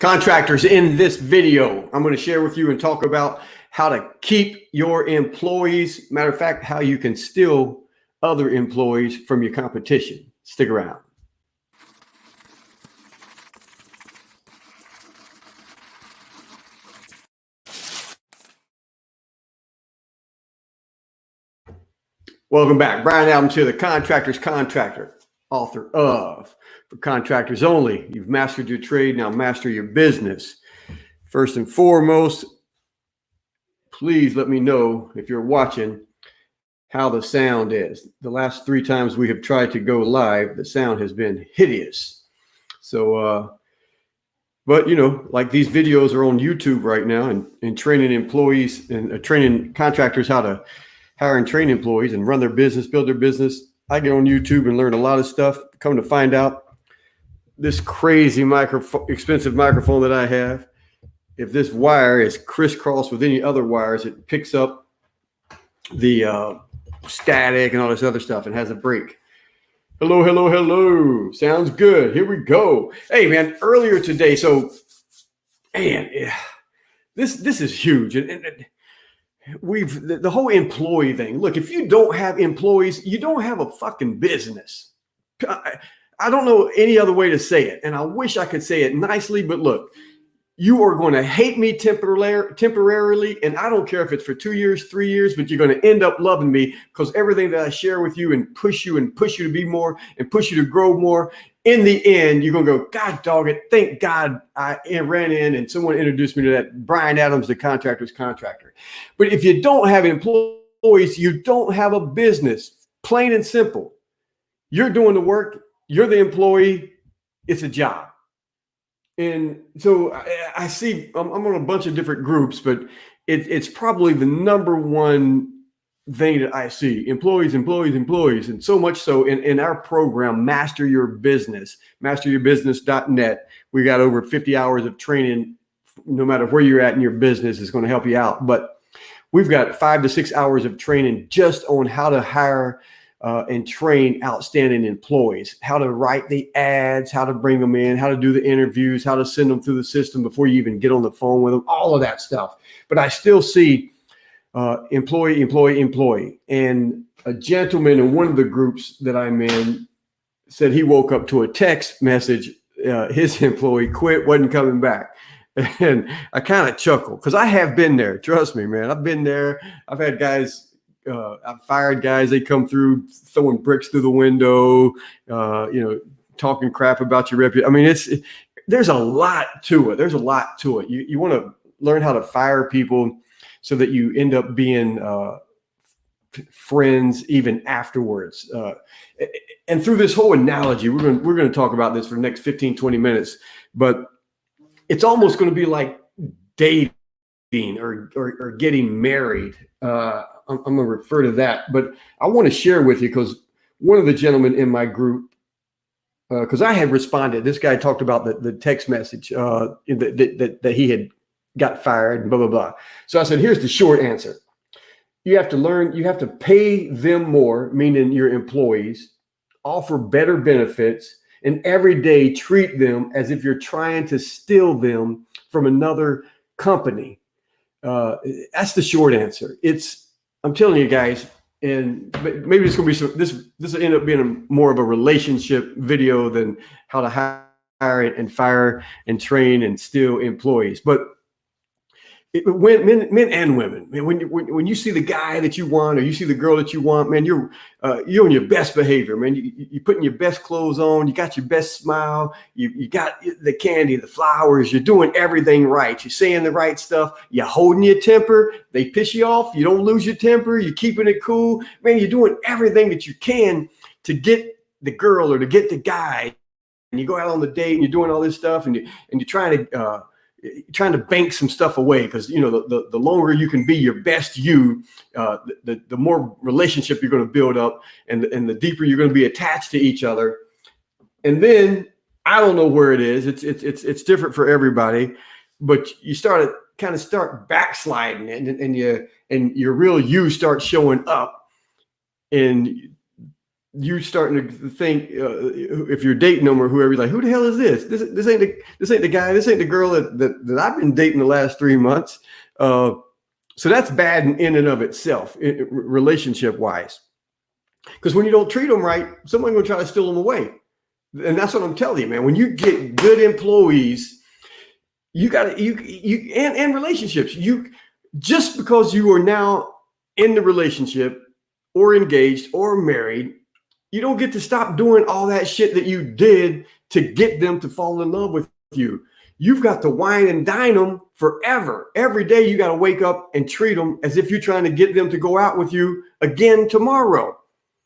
Contractors, in this video, I'm going to share with you and talk about how to keep your employees. Matter of fact, how you can steal other employees from your competition. Stick around. Welcome back. Brian Adams here, the Contractor's Contractor, author of For Contractors Only. You've mastered your trade, now master your business. First and foremost, please let me know if you're watching how the sound is. The last 3 times we have tried to go live, the sound has been hideous. So, but you know, like these videos are on YouTube right now, and training employees and training contractors how to hire and train employees and run their business, build their business. I get on YouTube and learn a lot of stuff. Come to find out, this crazy expensive microphone that I have, if this wire is crisscrossed with any other wires, it picks up the static and all this other stuff and has a break. Hello, hello, hello. Sounds good. Here we go. Hey, man, earlier today, so, man, this is huge. And the whole employee thing. Look, if you don't have employees, you don't have a fucking business. I don't know any other way to say it. And I wish I could say it nicely, but look, you are going to hate me temporarily. And I don't care if it's for 2 years, 3 years, but you're going to end up loving me because everything that I share with you and push you to be more and push you to grow more. In the end, you're going to go, God dog it. Thank God I ran in and someone introduced me to that Brian Adams, the Contractor's Contractor. But if you don't have employees, you don't have a business. Plain and simple. You're doing the work. You're the employee. It's a job. And so I see, I'm on a bunch of different groups, but it's probably the number one thing that I see: employees. And so much so in our program, Master Your Business, masteryourbusiness.net, we got over 50 hours of training. No matter where you're at in your business, is going to help you out. But we've got 5 to 6 hours of training just on how to hire and train outstanding employees, how to write the ads, how to bring them in, how to do the interviews, how to send them through the system before you even get on the phone with them, all of that stuff. But I still see employee. And a gentleman in one of the groups that I'm in said he woke up to a text message. His employee quit, wasn't coming back. And I kind of chuckled because I have been there. Trust me, man. I've been there. I've had guys, I've fired guys. They come through throwing bricks through the window, talking crap about your reputation. I mean, there's a lot to it. You want to learn how to fire people so that you end up being friends even afterwards. And through this whole analogy, we're going to talk about this for the next 15, 20 minutes, but it's almost going to be like dating or getting married. I'm going to refer to that, but I want to share with you because one of the gentlemen in my group, because I had responded, this guy talked about the text message that he had got fired and blah, blah, blah. So I said, here's the short answer. You have to pay them more, meaning your employees, offer better benefits, and every day treat them as if you're trying to steal them from another company. That's the short answer. I'm telling you guys, and maybe it's going to be this will end up being more of a relationship video than how to hire and fire and train and steal employees. But men and women, man, when you see the guy that you want or you see the girl that you want, man, you're on your best behavior, man. You're putting your best clothes on. You got your best smile. You got the candy, the flowers. You're doing everything right. You're saying the right stuff. You're holding your temper. They piss you off. You don't lose your temper. You're keeping it cool, man. You're doing everything that you can to get the girl or to get the guy. And you go out on the date and you're doing all this stuff and you're trying to bank some stuff away because the longer you can be your best you, the more relationship you're going to build up and the deeper you're going to be attached to each other. And then I don't know where it is. It's different for everybody, but you start backsliding and your real you starts showing up, and you starting to think if you're dating them or whoever, you're like, who the hell is this? This ain't the guy. This ain't the girl that I've been dating the last 3 months. So that's bad in and of itself, relationship wise. Because when you don't treat them right, someone's going to try to steal them away. And that's what I'm telling you, man. When you get good employees, you got to, and relationships, just because you are now in the relationship or engaged or married, you don't get to stop doing all that shit that you did to get them to fall in love with you. You've got to wine and dine them forever. Every day you got to wake up and treat them as if you're trying to get them to go out with you again tomorrow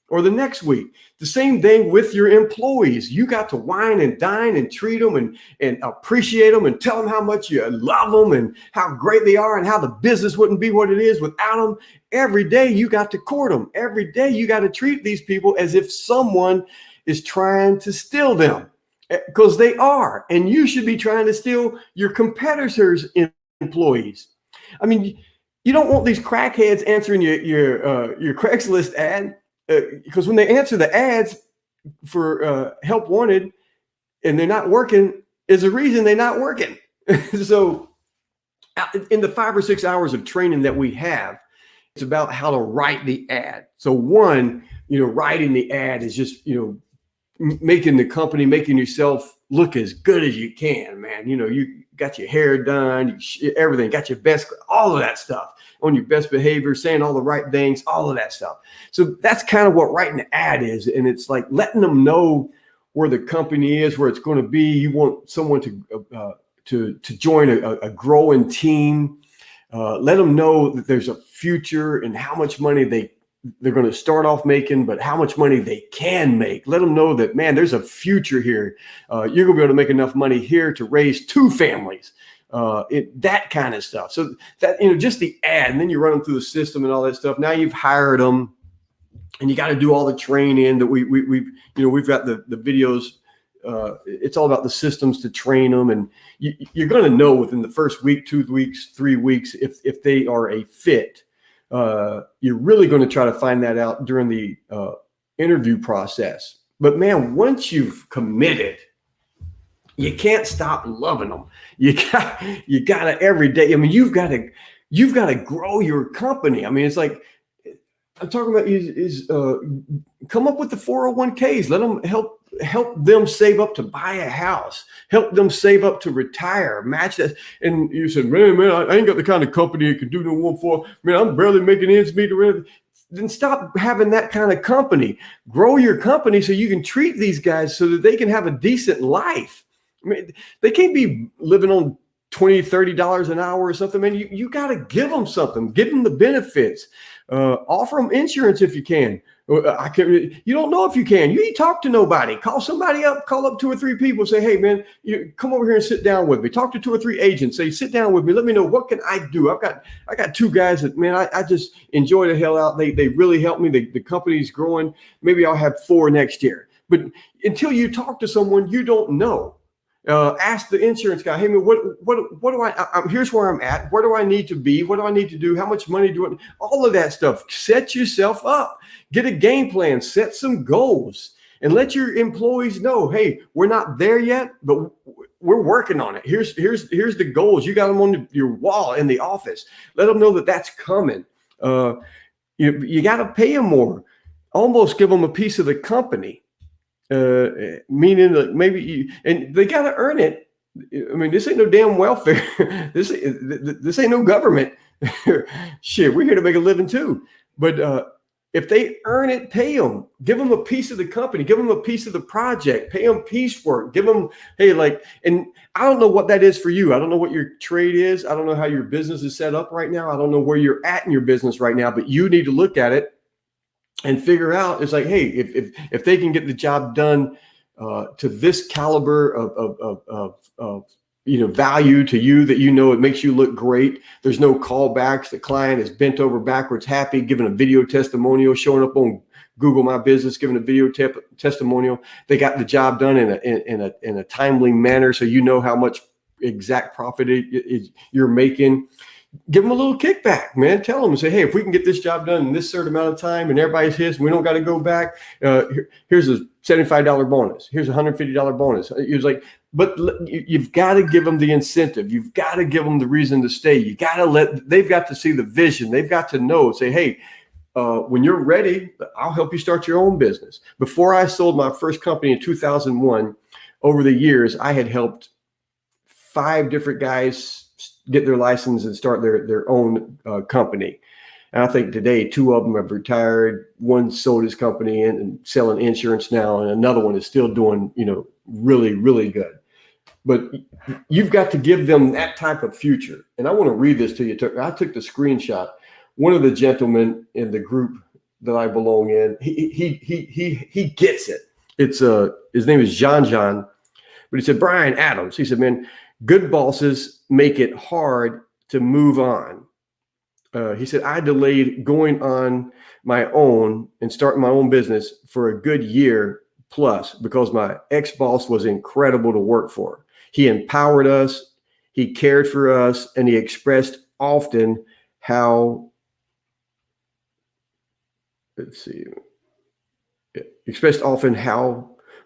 or the next week. The same thing with your employees. You got to wine and dine and treat them and appreciate them and tell them how much you love them and how great they are and how the business wouldn't be what it is without them. Every day you got to court them. Every day you got to treat these people as if someone is trying to steal them, because they are. And you should be trying to steal your competitors' employees. I mean, you don't want these crackheads answering your Craigslist ad. Because when they answer the ads for help wanted and they're not working, is a reason they're not working. So in the 5 or 6 hours of training that we have, it's about how to write the ad. So one, writing the ad is just, making the company, making yourself look as good as you can, man. You got your hair done, everything, got your best, all of that stuff, on your best behavior, saying all the right things, all of that stuff. So that's kind of what writing the ad is. And it's like letting them know where the company is, where it's going to be. You want someone to join a growing team. Let them know that there's a future and how much money they're going to start off making, but how much money they can make. Let them know that, man, there's a future here. You're going to be able to make enough money here to raise 2 families. That kind of stuff. So that, just the ad, and then you run them through the system and all that stuff. Now you've hired them, and you got to do all the training that we've got the videos. It's all about the systems to train them, and you're going to know within the first week, 2 weeks, 3 weeks if they are a fit. You're really going to try to find that out during the interview process. But man, once you've committed, you can't stop loving them. You got to every day. I mean, you've got to grow your company. I mean, it's like I'm talking about is come up with the 401ks. Let them help them save up to buy a house. Help them save up to retire. Match that. And you said, man, I ain't got the kind of company that can do no one for. Man, I'm barely making ends meet. Then stop having that kind of company. Grow your company so you can treat these guys so that they can have a decent life. I mean, they can't be living on $20, $30 an hour or something, man. You got to give them something. Give them the benefits. Offer them insurance if you can. You don't know if you can. You ain't talk to nobody. Call somebody up. Call up 2 or 3 people. Say, hey, man, you come over here and sit down with me. Talk to 2 or 3 agents. Say, sit down with me. Let me know, what can I do? I got 2 guys that, man, I just enjoy the hell out. They really help me. The company's growing. Maybe I'll have 4 next year. But until you talk to someone, you don't know. Ask the insurance guy, hey, man, what do here's where I'm at. Where do I need to be? What do I need to do? How much money do I, all of that stuff. Set yourself up, get a game plan, set some goals, and let your employees know, hey, we're not there yet, but we're working on it. Here's the goals. You got them on your wall in the office. Let them know that that's coming. You got to pay them more. Almost give them a piece of the company. Meaning that maybe and they got to earn it. I mean, this ain't no damn welfare. This ain't no government. Shit, we're here to make a living too. But if they earn it, pay them. Give them a piece of the company. Give them a piece of the project. Pay them piecework. Give them, hey, and I don't know what that is for you. I don't know what your trade is. I don't know how your business is set up right now. I don't know where you're at in your business right now. But you need to look at it and figure out, it's like, hey, if they can get the job done to this caliber of value to you, that it makes you look great. There's no callbacks. The client is bent over backwards, happy, giving a video testimonial, showing up on Google My Business, giving a video testimonial. They got the job done in a timely manner, so you know how much exact profit you're making. give them a little kickback, man. Tell them and say, hey, if we can get this job done in this certain amount of time and everybody's his, we don't got to go back. Here's a $75 bonus. Here's a $150 bonus. It was like, but you've got to give them the incentive. You've got to give them the reason to stay. You got to they've got to see the vision. They've got to know, say, hey, when you're ready, I'll help you start your own business. Before I sold my first company in 2001, over the years, I had helped 5 different guys get their license and start their own company. And I think today 2 of them have retired. One sold his company and selling insurance now, and another one is still doing, really, really good. But you've got to give them that type of future. And I want to read this to you. I took the screenshot. One of the gentlemen in the group that I belong in, he gets it. It's his name is John, but he said, Brian Adams. He said, man, good bosses make it hard to move on. He said, I delayed going on my own and starting my own business for a good year plus because my ex-boss was incredible to work for. He empowered us, he cared for us, and he expressed often how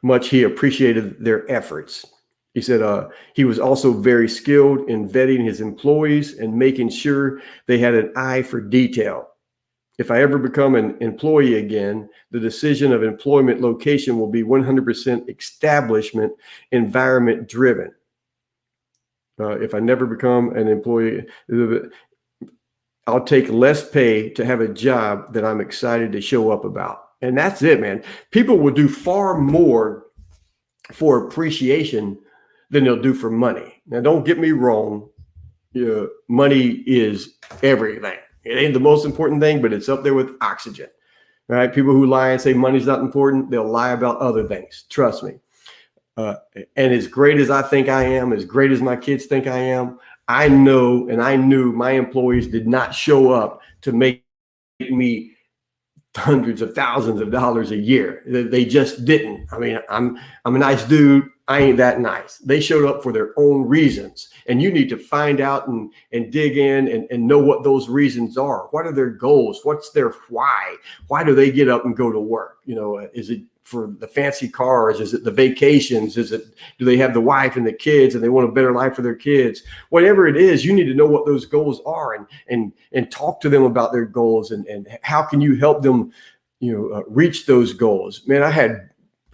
much he appreciated their efforts. He said he was also very skilled in vetting his employees and making sure they had an eye for detail. If I ever become an employee again, the decision of employment location will be 100% establishment environment driven. If I never become an employee, I'll take less pay to have a job that I'm excited to show up about. And that's it, man. People will do far more for appreciation than they'll do for money. Now, don't get me wrong. Money is everything. It ain't the most important thing, but it's up there with oxygen. All right. People who lie and say money's not important, they'll lie about other things. Trust me. And as great as I think I am, as great as my kids think I am, I know and I knew my employees did not show up to make me hundreds of thousands of dollars a year. They just didn't. I mean, I'm a nice dude. I ain't that nice. They showed up for their own reasons, and you need to find out and dig in and know what those reasons are. What are their goals? What's their why? Why do they get up and go to work? Is it for the fancy cars? Is it the vacations? Do they have the wife and the kids and they want a better life for their kids? Whatever it is, you need to know what those goals are and talk to them about their goals and how can you help them, reach those goals. Man,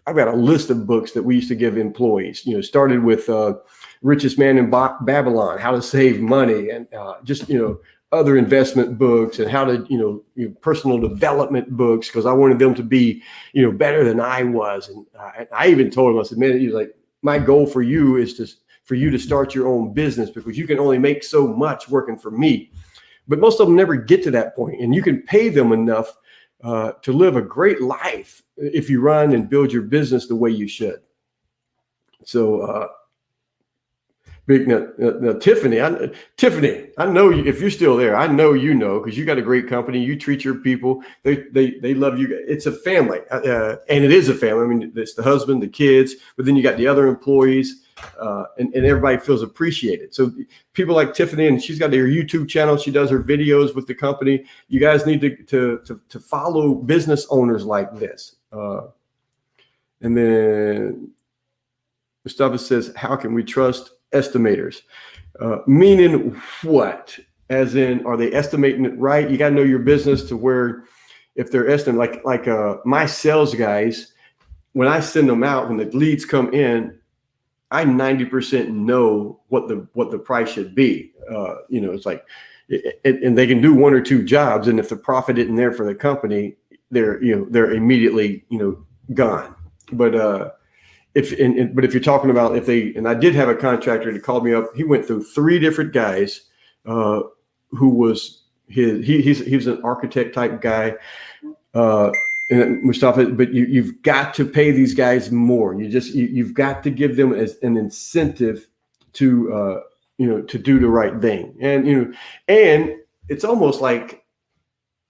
I've got a list of books that we used to give employees, started with Richest Man in Babylon, How to Save Money, and other investment books and how to, personal development books, because I wanted them to be, better than I was. And I even told them, I said, man, my goal for you is for you to start your own business because you can only make so much working for me. But most of them never get to that point, and you can pay them enough to live a great life if you run and build your business the way you should. So, Tiffany, I know you, if you're still there, I know because you got a great company. You treat your people. They love you. It's a family, and it is a family. I mean, it's the husband, the kids, but then you got the other employees, and everybody feels appreciated. So people like Tiffany, and she's got her YouTube channel. She does her videos with the company. You guys need to follow business owners like this. And then Mustafa says, how can we trust estimators? Meaning what? As in, are they estimating it right? You got to know your business to where if they're estimating, like my sales guys, when I send them out, when the leads come in, I 90% know what the price should be. It's like, and they can do 1 or 2 jobs, and if the profit isn't there for the company, they're immediately gone. But if you're talking about and I did have a contractor that called me up. He went through 3 different guys who was he was an architect type guy. And Mustafa, but you've got to pay these guys more. You've got to give them as an incentive to do the right thing. And and it's almost like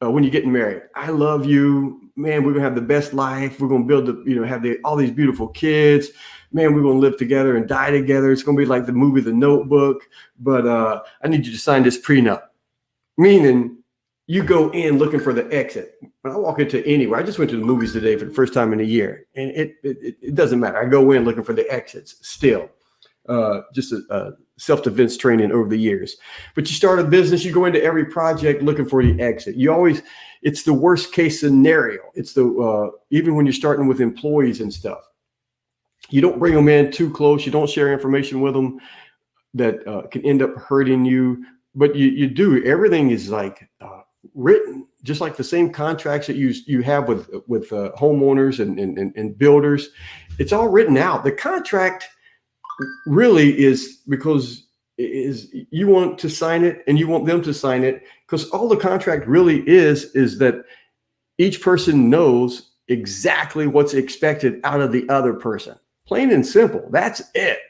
when you're getting married. I love you, man. We're gonna have the best life. We're gonna build have all these beautiful kids. Man, we're gonna live together and die together. It's gonna be like the movie The Notebook. But I need you to sign this prenup. Meaning you go in looking for the exit. When I walk into anywhere, I just went to the movies today for the first time in a year, and it doesn't matter. I go in looking for the exits still. Just a self-defense training over the years. But you start a business, you go into every project looking for the exit. It's the worst case scenario. It's even when you're starting with employees and stuff. You don't bring them in too close. You don't share information with them that can end up hurting you. But you do. Everything is like written, just like the same contracts that you have with homeowners and builders. It's all written out. The contract really is because you want to sign it and you want them to sign it, because all the contract really is that each person knows exactly what's expected out of the other person. Plain and simple. That's it.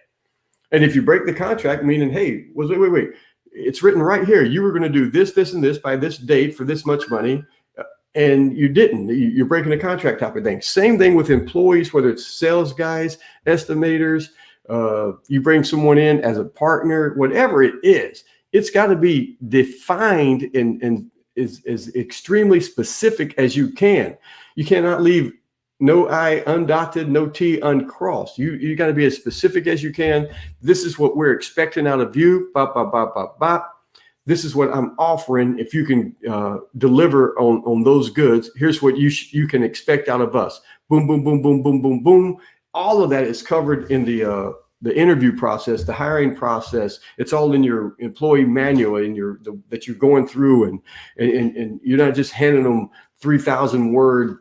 And if you break the contract, meaning, hey, wait, it's written right here. You were going to do this, this, and this by this date for this much money, and you didn't. You're breaking a contract type of thing. Same thing with employees, whether it's sales guys, estimators, you bring someone in as a partner, whatever it is, it's got to be defined and is extremely specific as you can. You cannot leave no I undotted, no T uncrossed. You got to be as specific as you can. This is what we're expecting out of you. Bop, bop, bop, bop, bop. This is what I'm offering. If you can deliver on those goods, here's what you can expect out of us. Boom, boom, boom, boom, boom, boom, boom. All of that is covered in the interview process, the hiring process. It's all in your employee manual that you're going through, and you're not just handing them 3,000 word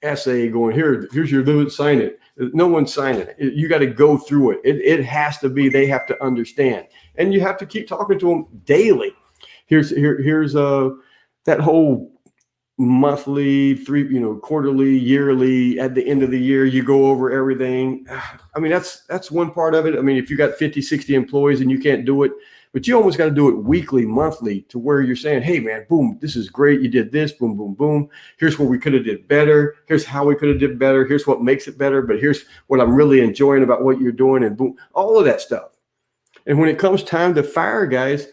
essay going, here's your limit, sign it. No one's signing it. You got to go through it. It has to be, they have to understand, and you have to keep talking to them daily. Here's that whole monthly, quarterly, yearly, at the end of the year, you go over everything. I mean, that's one part of it. I mean, if you got 50, 60 employees and you can't do it, but you almost got to do it weekly, monthly, to where you're saying, hey man, boom, this is great. You did this, boom, boom, boom. Here's what we could have did better. Here's how we could have did better. Here's what makes it better. But here's what I'm really enjoying about what you're doing, and boom, all of that stuff. And when it comes time to fire guys,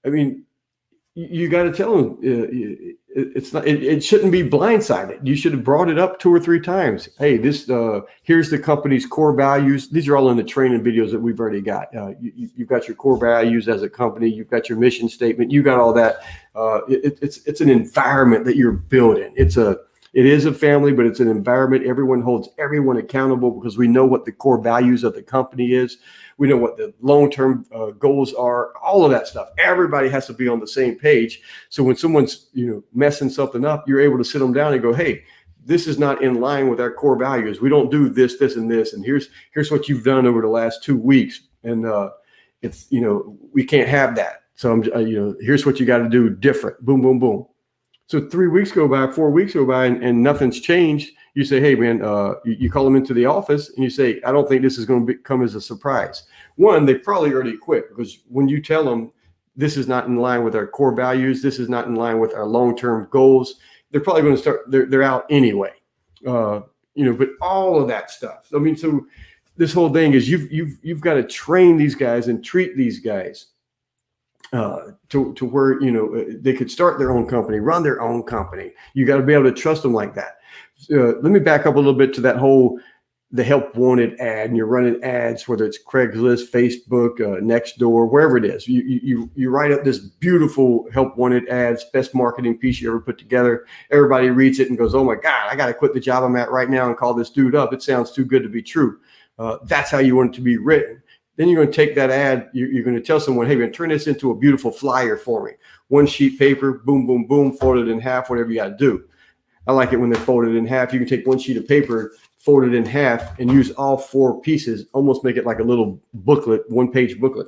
I mean, you got to tell them it shouldn't be blindsided. You should have brought it up 2 or 3 times. Hey, here's the company's core values. These are all in the training videos that we've already got. You've got your core values as a company. You've got your mission statement. You got all that. It's an environment that you're building. It is a family, but it's an environment. Everyone holds everyone accountable because we know what the core values of the company is. We know what the long-term goals are, all of that stuff. Everybody has to be on the same page. So when someone's messing something up, you're able to sit them down and go, hey, this is not in line with our core values. We don't do this, this, and this. And here's what you've done over the last 2 weeks. And it's, we can't have that. So here's what you got to do different. Boom, boom, boom. So 3 weeks go by, 4 weeks go by, and nothing's changed. You say, hey, man, you call them into the office and you say, I don't think this is going to come as a surprise. One, they probably already quit, because when you tell them this is not in line with our core values, this is not in line with our long-term goals, they're probably going to start, they're out anyway. But all of that stuff. I mean, so this whole thing is you've got to train these guys and treat these guys to where, they could start their own company, run their own company. You got to be able to trust them like that. Let me back up a little bit to that the help wanted ad, and you're running ads, whether it's Craigslist, Facebook, Nextdoor, wherever it is. You write up this beautiful help wanted ads, best marketing piece you ever put together. Everybody reads it and goes, oh my God, I got to quit the job I'm at right now and call this dude up. It sounds too good to be true. That's how you want it to be written. Then you're going to take that ad, you're going to tell someone, hey, man, turn this into a beautiful flyer for me. 1 sheet paper, boom, boom, boom, fold it in half, whatever you got to do. I like it when they're folded in half. You can take 1 sheet of paper, fold it in half, and use all 4 pieces, almost make it like a little booklet, 1-page booklet.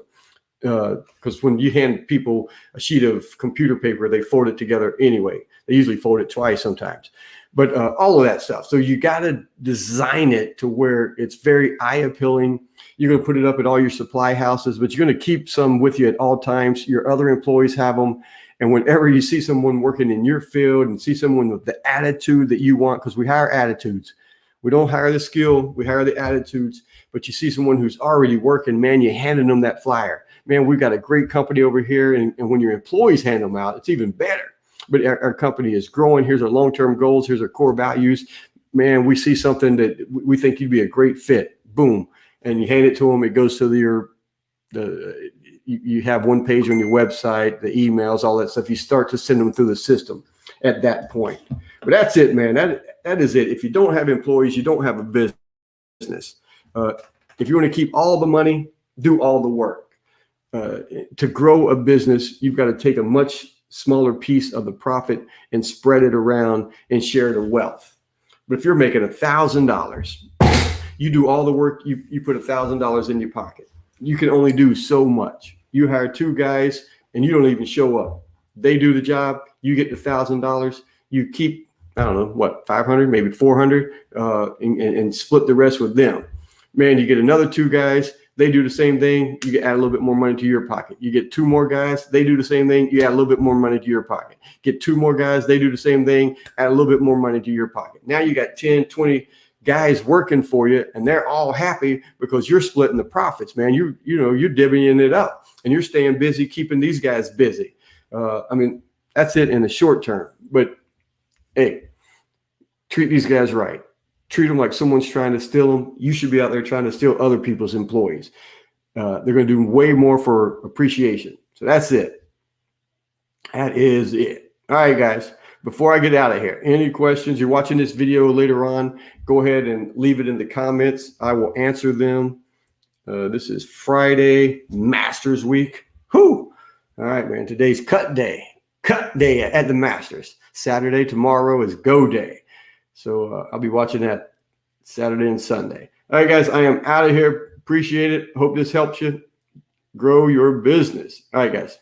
Because when you hand people a sheet of computer paper, they fold it together anyway. They usually fold it twice sometimes. But all of that stuff. So you got to design it to where it's very eye appealing. You're going to put it up at all your supply houses, but you're going to keep some with you at all times. Your other employees have them. And whenever you see someone working in your field and see someone with the attitude that you want, because we hire attitudes. We don't hire the skill, we hire the attitudes. But you see someone who's already working, man, you're handing them that flyer. Man, we've got a great company over here. And when your employees hand them out, it's even better. But our company is growing. Here's our long-term goals. Here's our core values. Man, we see something that we think you'd be a great fit. Boom. And you hand it to them. It goes to you have one page on your website, the emails, all that stuff. You start to send them through the system at that point. But that's it, man. That is it. If you don't have employees, you don't have a business. If you want to keep all the money, do all the work. To grow a business, you've got to take a much smaller piece of the profit and spread it around and share the wealth. But if you're making $1,000, you do all the work, you put $1,000 in your pocket. You can only do so much. You hire 2 guys and you don't even show up. They do the job, you get the $1,000, you keep, I don't know, what, 500, maybe 400, and split the rest with them. Man, you get another 2 guys, they do the same thing, you add a little bit more money to your pocket. You get 2 more guys, they do the same thing, you add a little bit more money to your pocket. Get 2 more guys, they do the same thing, add a little bit more money to your pocket. Now you got 10, 20 guys working for you, and they're all happy because you're splitting the profits, man. You're divvying it up, and you're staying busy, keeping these guys busy. I mean, that's it in the short term. But hey, treat these guys right. Treat them like someone's trying to steal them. You should be out there trying to steal other people's employees. They're going to do way more for appreciation. So that's it. That is it. All right, guys. Before I get out of here, any questions? You're watching this video later on, go ahead and leave it in the comments. I will answer them. This is Friday, Masters Week. Whew. All right, man. Today's cut day at the Masters. Saturday, tomorrow is go day. So I'll be watching that Saturday and Sunday. All right, guys, I am out of here. Appreciate it. Hope this helps you grow your business. All right, guys.